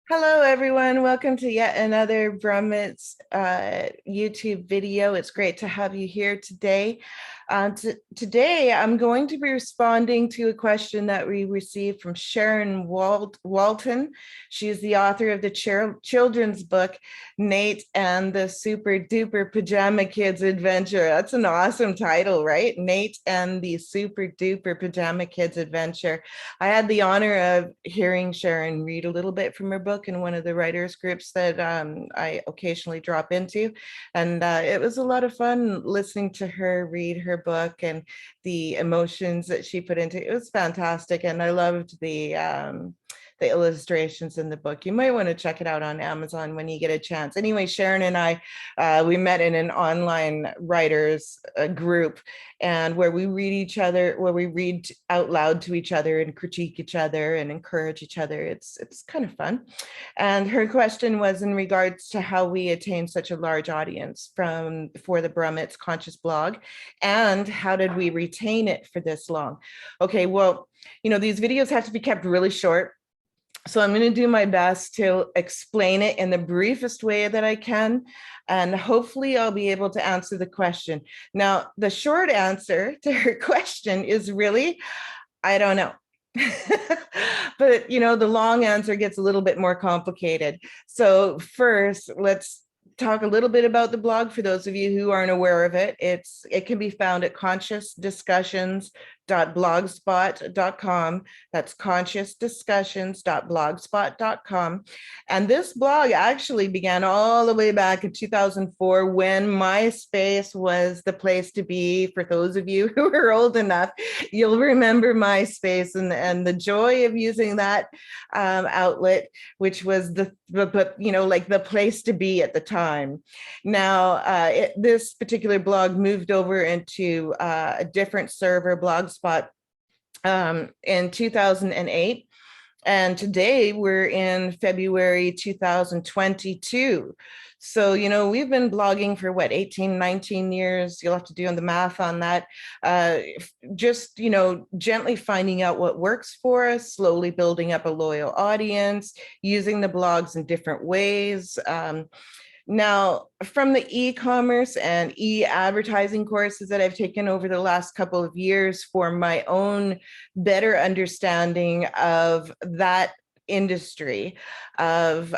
Hello, everyone. Welcome to yet another Brummet's YouTube video. It's great to have you here today. Today, I'm going to be responding to a question that we received from Sharon Walton. She is the author of the children's book, Nate and the Super Duper Pajama Kids Adventure. That's an awesome title, right? Nate and the Super Duper Pajama Kids Adventure. I had the honor of hearing Sharon read a little bit from her book in one of the writers groups that I occasionally drop into. And it was a lot of fun listening to her read her book and the emotions that she put into it. It was fantastic. And I loved the illustrations in the book. You might want to check it out on Amazon when you get a chance. Anyway, Sharon and I, we met in an online writers group, and where we read out loud to each other and critique each other and encourage each other. It's kind of fun. And her question was in regards to how we attain such a large audience for the Brummet's Conscious blog, and how did we retain it for this long? Okay, well, these videos have to be kept really short. So I'm going to do my best to explain it in the briefest way that I can, and hopefully I'll be able to answer the question. Now, the short answer to her question is really, I don't know. But, the long answer gets a little bit more complicated. So first, let's talk a little bit about the blog for those of you who aren't aware of it. It can be found at consciousdiscussions.blogspot.com. That's consciousdiscussions.blogspot.com. And this blog actually began all the way back in 2004 when MySpace was the place to be. For those of you who are old enough, you'll remember MySpace and the joy of using that outlet, which was like the place to be at the time. Now, this particular blog moved over into a different server, Blogspot, in 2008. And today we're in February 2022. So, we've been blogging for what, 18, 19 years. You'll have to do the math on that. Just, gently finding out what works for us, slowly building up a loyal audience, using the blogs in different ways. Now, from the e-commerce and e-advertising courses that I've taken over the last couple of years for my own better understanding of that industry of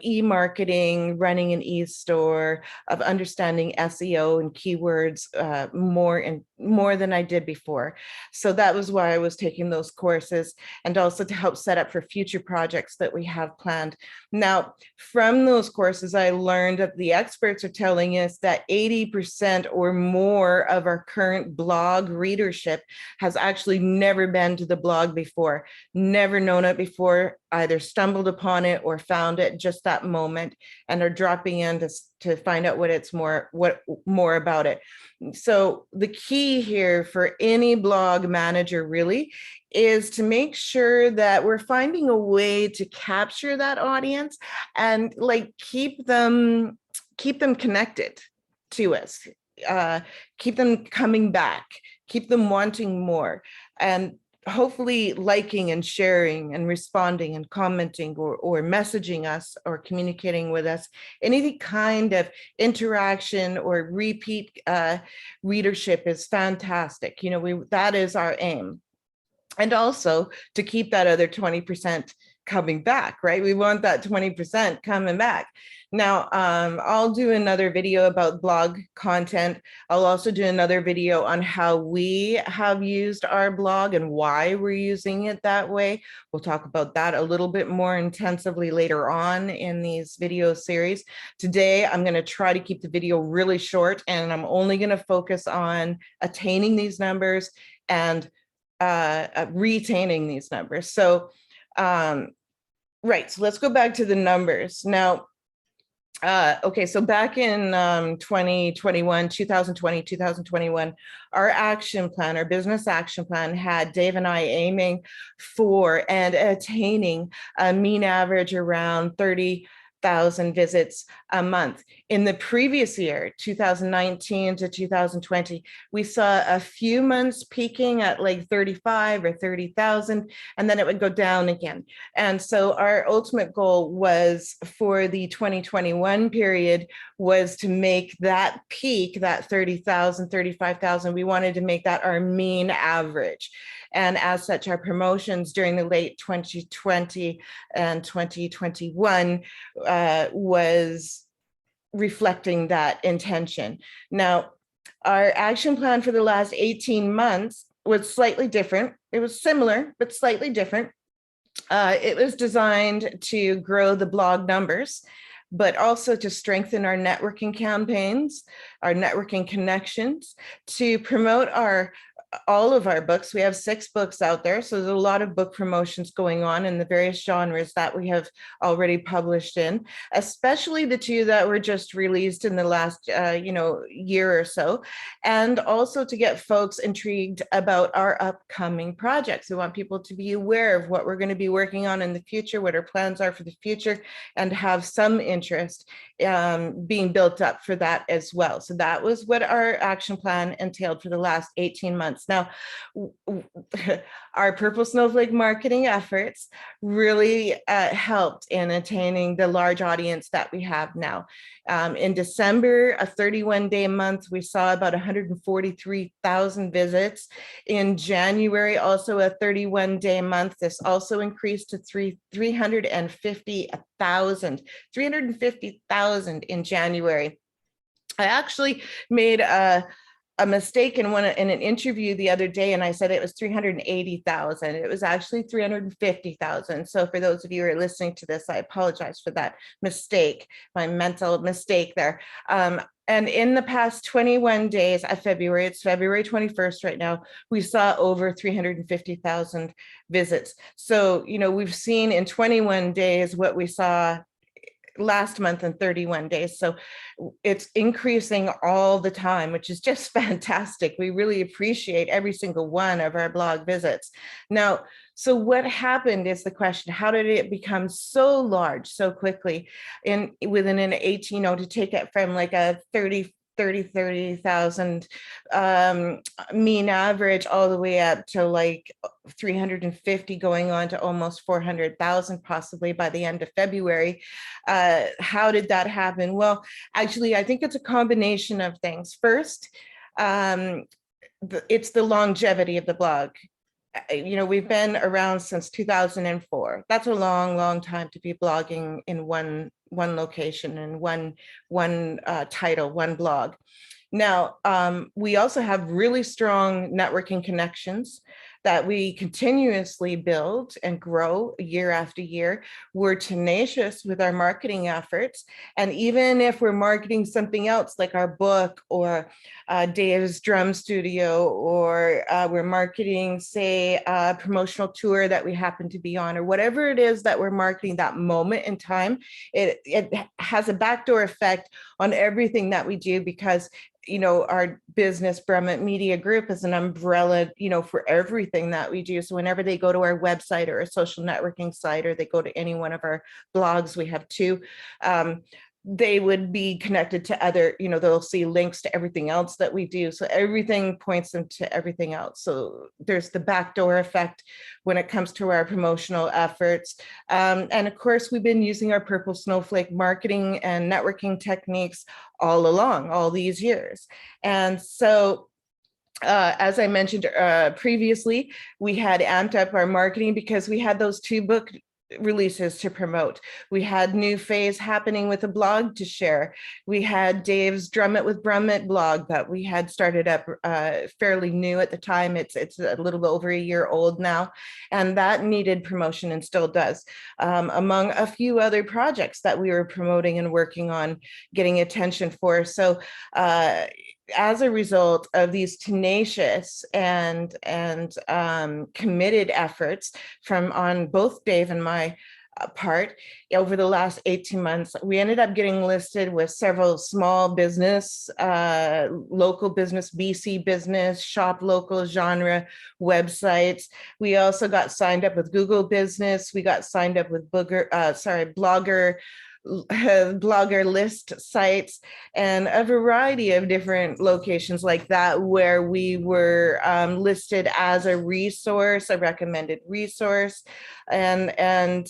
e-marketing, running an e-store, of understanding SEO and keywords more than I did before. So that was why I was taking those courses, and also to help set up for future projects that we have planned. Now, from those courses, I learned that the experts are telling us that 80% or more of our current blog readership has actually never been to the blog before, never known it before, either stumbled upon it or found it just that moment, and are dropping in to find out what more about it. So the key here for any blog manager really is to make sure that we're finding a way to capture that audience and keep them connected to us, keep them coming back, keep them wanting more, and hopefully liking and sharing and responding and commenting or messaging us or communicating with us. Any kind of interaction or repeat readership is fantastic. That is our aim. And also to keep that other 20% coming back, right? We want that 20% coming back. Now, I'll do another video about blog content. I'll also do another video on how we have used our blog and why we're using it that way. We'll talk about that a little bit more intensively later on in these video series. Today, I'm going to try to keep the video really short, and I'm only going to focus on attaining these numbers and retaining these numbers. So, right, so let's go back to the numbers. Now, okay, so back in 2021, our action plan, our business action plan had Dave and I aiming for and attaining a mean average around 30 thousand visits a month. In the previous year, 2019 to 2020, we saw a few months peaking at like 35 or 30,000, and then it would go down again. And so our ultimate goal was for the 2021 period was to make that peak, that 30,000, 35,000, we wanted to make that our mean average. And as such, our promotions during the late 2020 and 2021 was reflecting that intention. Now, our action plan for the last 18 months was slightly different. It was similar, but slightly different. It was designed to grow the blog numbers, but also to strengthen our networking campaigns, our networking connections, to promote all of our books. We have 6 books out there, so there's a lot of book promotions going on in the various genres that we have already published in, especially the 2 that were just released in the last year or so, and also to get folks intrigued about our upcoming projects. We want people to be aware of what we're going to be working on in the future, what our plans are for the future, and have some interest being built up for that as well. So that was what our action plan entailed for the last 18 months. Now, our Purple Snowflake marketing efforts really helped in attaining the large audience that we have now. In December, a 31-day month, we saw about 143,000 visits. In January, also a 31-day month, this also increased to 350,000 in January. I actually made a mistake in an interview the other day, and I said it was 380,000. It was actually 350,000. So for those of you who are listening to this, I apologize for that mistake, my mental mistake there. And in the past 21 days of February, it's February 21st right now, we saw over 350,000 visits. So, we've seen in 21 days what we saw last month in 31 days. So it's increasing all the time, which is just fantastic. We really appreciate every single one of our blog visits. Now, so what happened is the question, how did it become so large so quickly within an 18, to take it from like a 30,000 mean average all the way up to like 350, going on to almost 400,000 possibly by the end of February. How did that happen? Well, actually, I think it's a combination of things. First, it's the longevity of the blog. We've been around since 2004. That's a long, long time to be blogging in one location and one title, one blog. Now, we also have really strong networking connections that we continuously build and grow year after year. We're tenacious with our marketing efforts. And even if we're marketing something else like our book or Dave's drum studio, or we're marketing, say, a promotional tour that we happen to be on, or whatever it is that we're marketing that moment in time, it has a backdoor effect on everything that we do, because our business, Brummet Media Group, is an umbrella, for everything that we do. So whenever they go to our website or a social networking site, or they go to any one of our blogs, we have 2, they would be connected to other, they'll see links to everything else that we do. So everything points them to everything else. So there's the backdoor effect when it comes to our promotional efforts. And of course, we've been using our Purple Snowflake marketing and networking techniques all along, all these years. And so as I mentioned previously, we had amped up our marketing because we had those 2 book releases to promote. We had new phase happening with a blog to share. We had Dave's Drum It with Brummet blog that we had started up fairly new at the time. It's a little over a year old now, and that needed promotion and still does, among a few other projects that we were promoting and working on getting attention for. So as a result of these tenacious and committed efforts on both Dave and my part over the last 18 months, we ended up getting listed with several small business, local business, BC business, shop local genre websites. We also got signed up with Google Business. We got signed up with Blogger, blogger list sites, and a variety of different locations like that, where we were listed as a resource, a recommended resource, and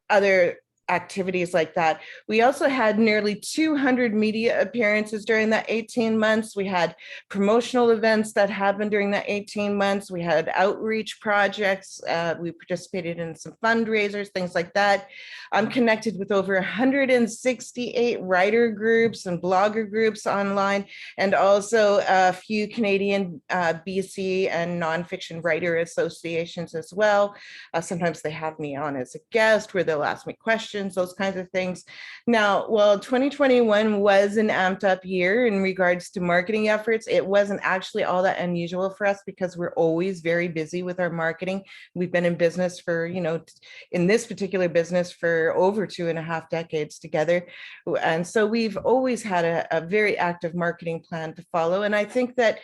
other activities like that. We also had nearly 200 media appearances during that 18 months. We had promotional events that happened during that 18 months. We had outreach projects. We participated in some fundraisers, things like that. I'm connected with over 168 writer groups and blogger groups online, and also a few Canadian, BC, and nonfiction writer associations as well. Sometimes they have me on as a guest where they'll ask me questions, those kinds of things. Now, while 2021 was an amped up year in regards to marketing efforts, it wasn't actually all that unusual for us because we're always very busy with our marketing. We've been in business for, in this particular business for over 2.5 decades together. And so we've always had a very active marketing plan to follow. And I think that,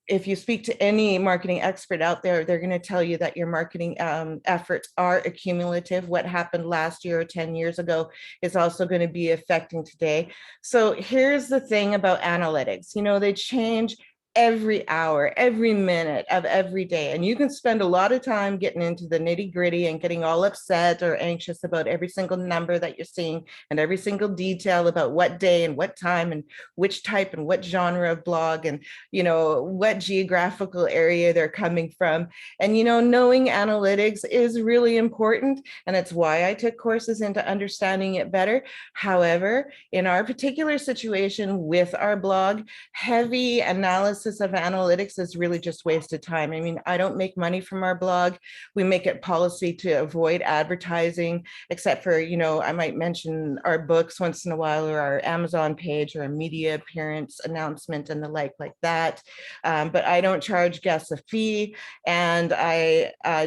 if you speak to any marketing expert out there, they're going to tell you that your marketing efforts are accumulative. What happened last year or 10 years ago is also going to be affecting today. So here's the thing about analytics. They change every hour, every minute of every day. And you can spend a lot of time getting into the nitty gritty and getting all upset or anxious about every single number that you're seeing and every single detail about what day and what time and which type and what genre of blog and, what geographical area they're coming from. And, knowing analytics is really important. And it's why I took courses into understanding it better. However, in our particular situation with our blog, heavy analysis of analytics is really just wasted time. I mean, I don't make money from our blog. We make it policy to avoid advertising, except for, I might mention our books once in a while, or our Amazon page, or a media appearance announcement and the like that. But I don't charge guests a fee. And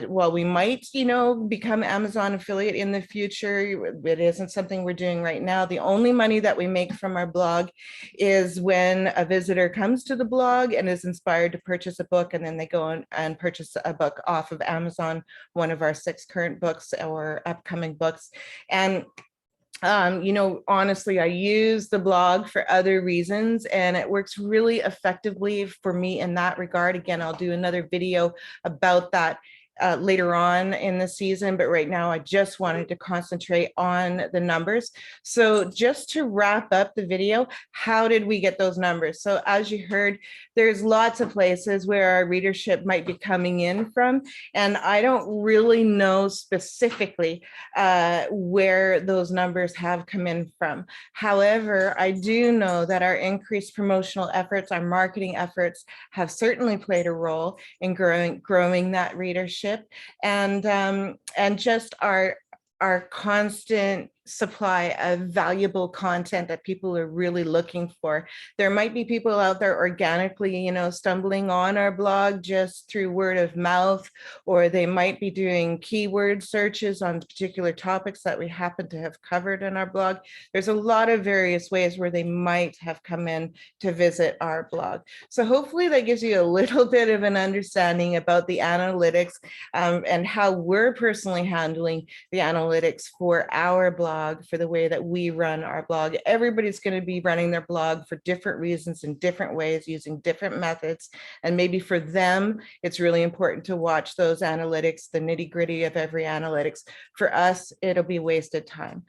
while we might, become Amazon affiliate in the future, it isn't something we're doing right now. The only money that we make from our blog is when a visitor comes to the blog and is inspired to purchase a book, and then they go and purchase a book off of Amazon, one of our 6 current books or upcoming books. And honestly, I use the blog for other reasons, and it works really effectively for me in that regard. Again, I'll do another video about that later on in the season, but right now I just wanted to concentrate on the numbers. So just to wrap up the video, how did we get those numbers? So as you heard, there's lots of places where our readership might be coming in from, and I don't really know specifically where those numbers have come in from. However, I do know that our increased promotional efforts, our marketing efforts, have certainly played a role in growing that readership, and just our constant supply of valuable content that people are really looking for. There might be people out there organically, stumbling on our blog just through word of mouth, or they might be doing keyword searches on particular topics that we happen to have covered in our blog. There's a lot of various ways where they might have come in to visit our blog. So hopefully that gives you a little bit of an understanding about the analytics, and how we're personally handling the analytics for our blog, for the way that we run our blog. Everybody's going to be running their blog for different reasons in different ways, using different methods. And maybe for them, it's really important to watch those analytics, the nitty gritty of every analytics. For us, it'll be wasted time.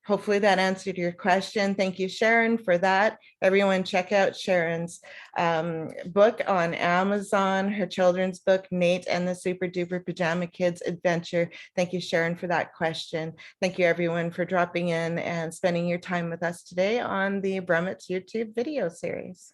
Hopefully that answered your question. Thank you, Sharon, for that. Everyone check out Sharon's book on Amazon, her children's book, Nate and the Super Duper Pajama Kids Adventure. Thank you, Sharon, for that question. Thank you, everyone, for dropping in and spending your time with us today on the Brummet's YouTube video series.